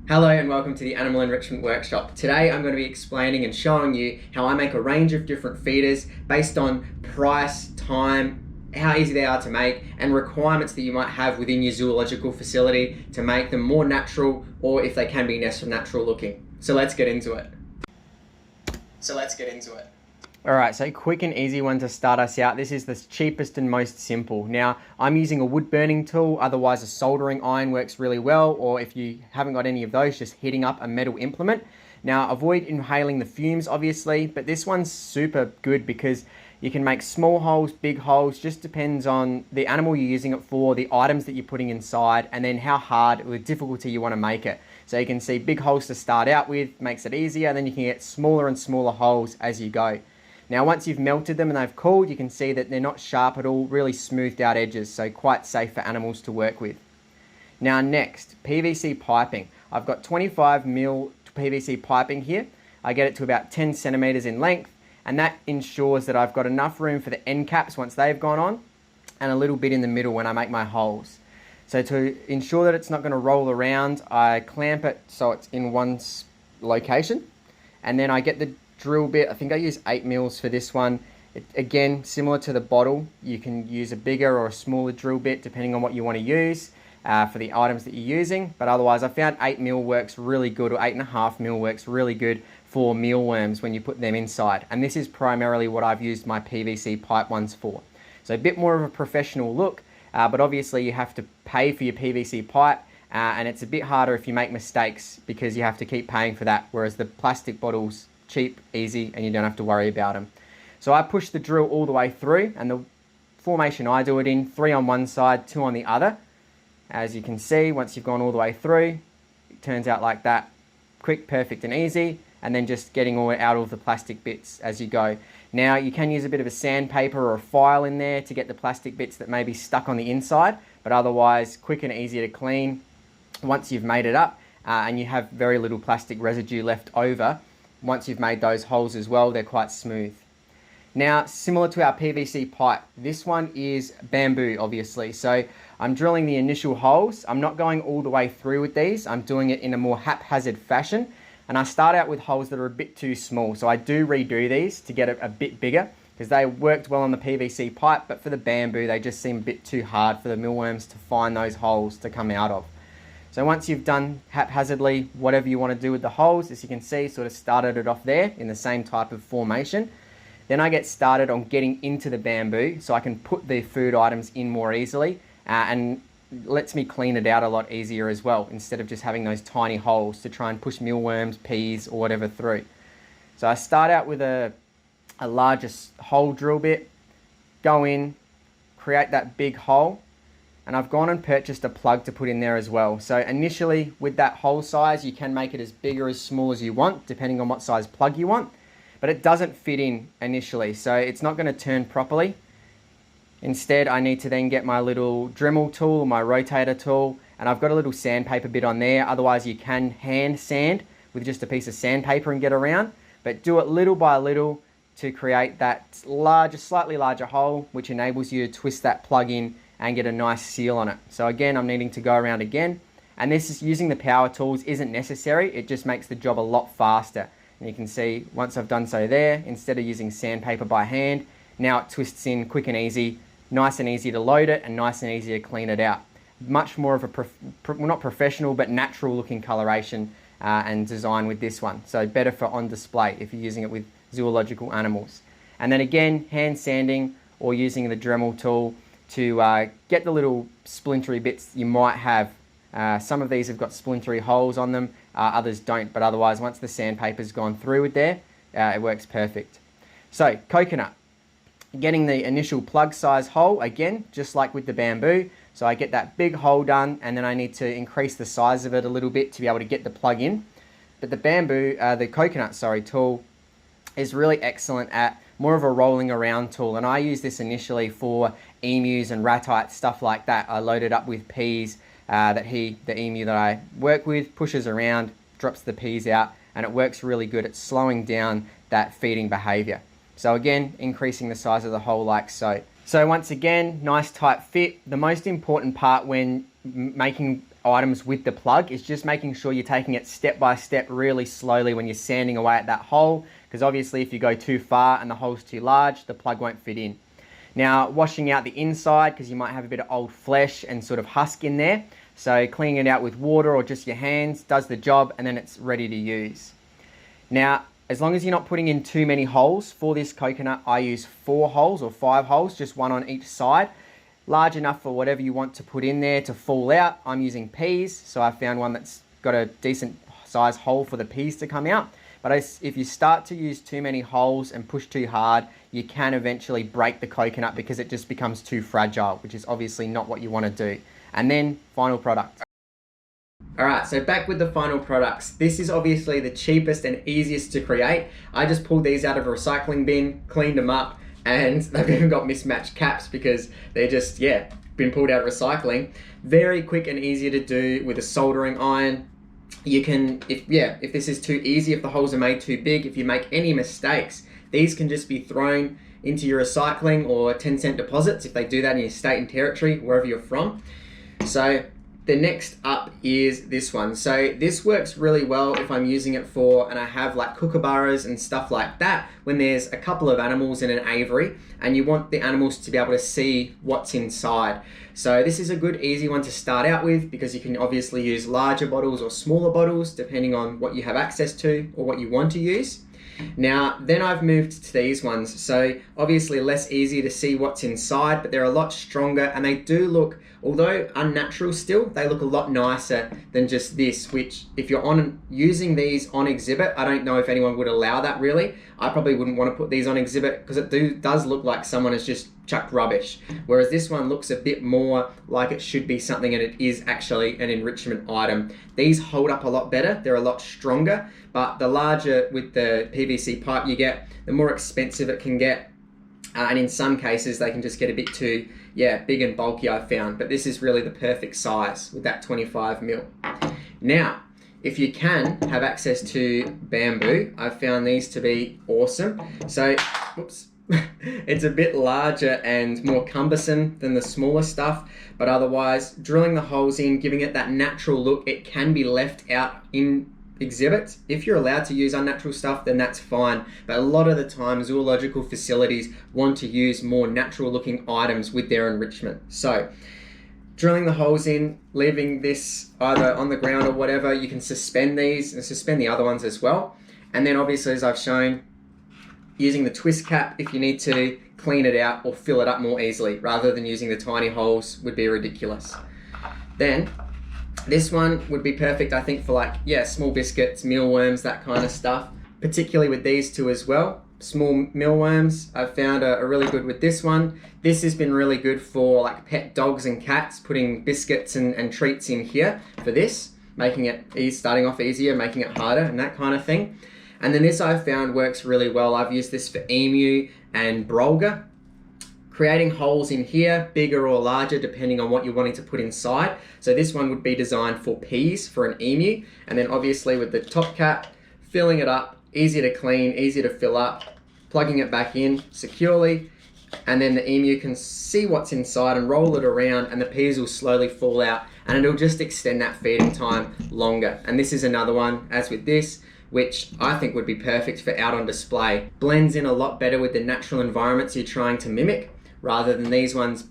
Hello and welcome to the Animal Enrichment Workshop. Today I'm going to be explaining and showing you how I make a range of different feeders based on price, time, how easy they are to make, and requirements that you might have within your zoological facility to make them more natural, or if they can be natural looking. So let's get into it. Alright, so quick and easy one to start us out. This is the cheapest and most simple. Now, I'm using a wood burning tool, otherwise a soldering iron works really well, or if you haven't got any of those, just heating up a metal implement. Now, avoid inhaling the fumes, obviously, but this one's super good because you can make small holes, big holes, just depends on the animal you're using it for, the items that you're putting inside, and then how hard or the difficulty you want to make it. So you can see big holes to start out with, makes it easier, then you can get smaller and smaller holes as you go. Now once you've melted them and they've cooled, you can see that they're not sharp at all, really smoothed out edges, so quite safe for animals to work with. Now next, PVC piping. I've got 25mm PVC piping here. I get it to about 10 centimeters in length, and that ensures that I've got enough room for the end caps once they've gone on, and a little bit in the middle when I make my holes. So to ensure that it's not going to roll around, I clamp it so it's in one location, and then I get the drill bit. I think I use 8mm for this one. Again, similar to the bottle, you can use a bigger or a smaller drill bit depending on what you want to use for the items that you're using, but otherwise I found 8mm works really good, or 8.5mm works really good for mealworms when you put them inside, and this is primarily what I've used my PVC pipe ones for. So a bit more of a professional look, but obviously you have to pay for your PVC pipe, and it's a bit harder if you make mistakes because you have to keep paying for that, whereas the plastic bottles, cheap, easy, and you don't have to worry about them. So I push the drill all the way through, and the formation I do it in, 3 on one side, 2 on the other. As you can see, once you've gone all the way through, it turns out like that. Quick, perfect, and easy, and then just getting out all of the plastic bits as you go. Now, you can use a bit of a sandpaper or a file in there to get the plastic bits that may be stuck on the inside, but otherwise, quick and easy to clean once you've made it up, and you have very little plastic residue left over. Once you've made those holes as well, they're quite smooth. Now, similar to our PVC pipe, this one is bamboo, obviously. So I'm drilling the initial holes. I'm not going all the way through with these. I'm doing it in a more haphazard fashion. And I start out with holes that are a bit too small. So I do redo these to get it a bit bigger because they worked well on the PVC pipe, but for the bamboo, they just seem a bit too hard for the mealworms to find those holes to come out of. So once you've done haphazardly whatever you want to do with the holes, as you can see, sort of started it off there in the same type of formation. Then I get started on getting into the bamboo so I can put the food items in more easily, and lets me clean it out a lot easier as well, instead of just having those tiny holes to try and push mealworms, peas, or whatever through. So I start out with a larger hole drill bit, go in, create that big hole, and I've gone and purchased a plug to put in there as well. So initially with that hole size, you can make it as big or as small as you want, depending on what size plug you want, but it doesn't fit in initially, so it's not gonna turn properly. Instead, I need to then get my little Dremel tool, my rotator tool, and I've got a little sandpaper bit on there. Otherwise you can hand sand with just a piece of sandpaper and get around, but do it little by little to create that slightly larger hole, which enables you to twist that plug in and get a nice seal on it. So again, I'm needing to go around again, and this is using the power tools isn't necessary. It just makes the job a lot faster. And you can see once I've done so there, instead of using sandpaper by hand, now it twists in quick and easy, nice and easy to load it, and nice and easy to clean it out. Much more of a, not professional, but natural looking coloration and design with this one. So better for on display if you're using it with zoological animals. And then again, hand sanding or using the Dremel tool to get the little splintery bits you might have. Some of these have got splintery holes on them, others don't, but otherwise once the sandpaper's gone through with there, it works perfect. So coconut, getting the initial plug size hole, again, just like with the bamboo. So I get that big hole done, and then I need to increase the size of it a little bit to be able to get the plug in. But the coconut tool is really excellent at more of a rolling around tool, and I use this initially for emus and ratites, stuff like that. I load it up with peas that the emu that I work with pushes around, drops the peas out, and it works really good at slowing down that feeding behavior. So again, increasing the size of the hole like so. So once again, nice tight fit. The most important part when making items with the plug is just making sure you're taking it step by step really slowly when you're sanding away at that hole, because obviously if you go too far and the hole's too large, the plug won't fit in. Now, washing out the inside, because you might have a bit of old flesh and sort of husk in there, so cleaning it out with water or just your hands does the job, and then it's ready to use. Now, as long as you're not putting in too many holes, for this coconut I use 4 holes or 5 holes, just one on each side. Large enough for whatever you want to put in there to fall out. I'm using peas, so I found one that's got a decent size hole for the peas to come out. But if you start to use too many holes and push too hard, you can eventually break the coconut because it just becomes too fragile, which is obviously not what you want to do. And then, final product. Alright, so back with the final products. This is obviously the cheapest and easiest to create. I just pulled these out of a recycling bin, cleaned them up, and they've even got mismatched caps because they're just, been pulled out of recycling. Very quick and easy to do with a soldering iron. You can, if this is too easy, if the holes are made too big, if you make any mistakes, these can just be thrown into your recycling or 10-cent deposits if they do that in your state and territory, wherever you're from. So the next up is this one. So this works really well if I'm using it for, and I have like kookaburras and stuff like that, when there's a couple of animals in an aviary and you want the animals to be able to see what's inside. So this is a good easy one to start out with, because you can obviously use larger bottles or smaller bottles depending on what you have access to or what you want to use. Now, then I've moved to these ones. So obviously less easy to see what's inside, but they're a lot stronger and they do look, although unnatural still, they look a lot nicer than just this, which if you're using these on exhibit, I don't know if anyone would allow that really. I probably wouldn't want to put these on exhibit because it does look like someone has just chucked rubbish. Whereas this one looks a bit more like it should be something, and it is actually an enrichment item. These hold up a lot better, they're a lot stronger, but the larger with the PVC pipe you get, the more expensive it can get. And in some cases they can just get a bit too big and bulky, I've found, but this is really the perfect size with that 25mm. Now, if you can have access to bamboo, I've found these to be awesome. So, whoops, it's a bit larger and more cumbersome than the smaller stuff, but otherwise drilling the holes in, giving it that natural look. It can be left out in exhibits. If you're allowed to use unnatural stuff, then that's fine, but a lot of the time zoological facilities want to use more natural looking items with their enrichment. So drilling the holes in, leaving this either on the ground or whatever, you can suspend these and suspend the other ones as well. And then obviously, as I've shown, using the twist cap if you need to clean it out or fill it up more easily, rather than using the tiny holes would be ridiculous. Then this one would be perfect, I think, for like, small biscuits, mealworms, that kind of stuff. Particularly with these two as well. Small mealworms, I've found are really good with this one. This has been really good for like pet dogs and cats, putting biscuits and treats in here for this, making it starting off easier, making it harder and that kind of thing. And then this I've found works really well. I've used this for emu and brolga. Creating holes in here, bigger or larger, depending on what you're wanting to put inside. So this one would be designed for peas for an emu. And then obviously with the top cap, filling it up, easy to clean, easy to fill up, plugging it back in securely. And then the emu can see what's inside and roll it around, and the peas will slowly fall out, and it'll just extend that feeding time longer. And this is another one, as with this, which I think would be perfect for out on display. Blends in a lot better with the natural environments you're trying to mimic, rather than these ones.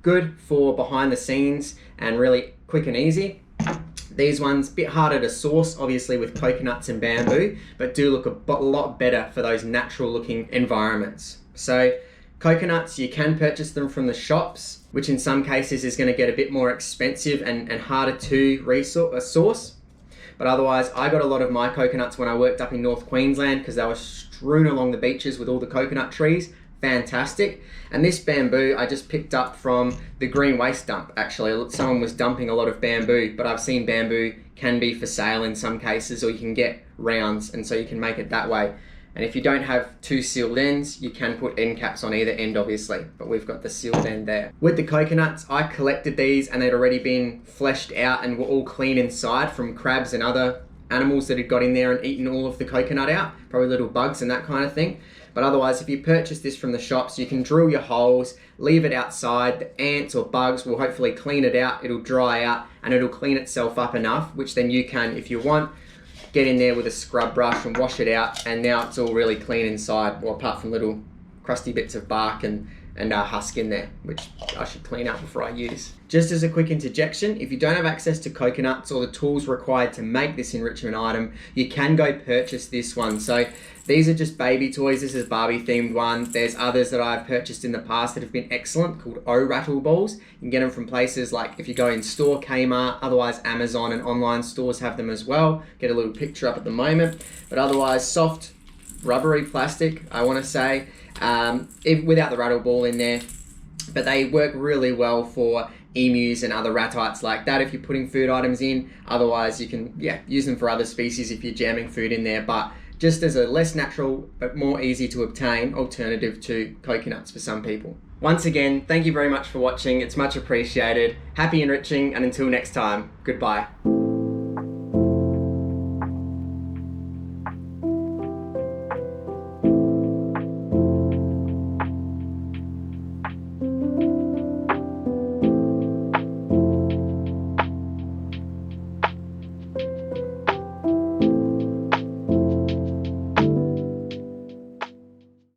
Good for behind the scenes and really quick and easy. These ones, a bit harder to source, obviously, with coconuts and bamboo, but do look a lot better for those natural looking environments. So coconuts, you can purchase them from the shops, which in some cases is going to get a bit more expensive and harder to source. But otherwise, I got a lot of my coconuts when I worked up in North Queensland, because they were strewn along the beaches with all the coconut trees. Fantastic. And this bamboo I just picked up from the green waste dump. Actually, someone was dumping a lot of bamboo, but I've seen bamboo can be for sale in some cases, or you can get rounds, and so you can make it that way. And if you don't have two sealed ends, you can put end caps on either end, obviously, but we've got the sealed end there. With the coconuts, I collected these and they'd already been fleshed out and were all clean inside from crabs and other animals that had got in there and eaten all of the coconut out, probably little bugs and that kind of thing. But otherwise, if you purchase this from the shops, you can drill your holes, leave it outside. The ants or bugs will hopefully clean it out. It'll dry out and it'll clean itself up enough, which then you can, if you want, get in there with a scrub brush and wash it out. And now it's all really clean inside, well, apart from little crusty bits of bark and husk in there, which I should clean up before I use. Just as a quick interjection, if you don't have access to coconuts or the tools required to make this enrichment item, you can go purchase this one. So these are just baby toys. This is Barbie themed one. There's others that I've purchased in the past that have been excellent called O-Rattle balls. You can get them from places like, if you go in store, Kmart, otherwise Amazon and online stores have them as well. Get a little picture up at the moment, but otherwise soft, rubbery plastic, I want to say, without the rattle ball in there. But they work really well for emus and other ratites like that if you're putting food items in. Otherwise, you can use them for other species if you're jamming food in there. But just as a less natural but more easy to obtain alternative to coconuts for some people. Once again, thank you very much for watching. It's much appreciated. Happy enriching, and until next time, goodbye.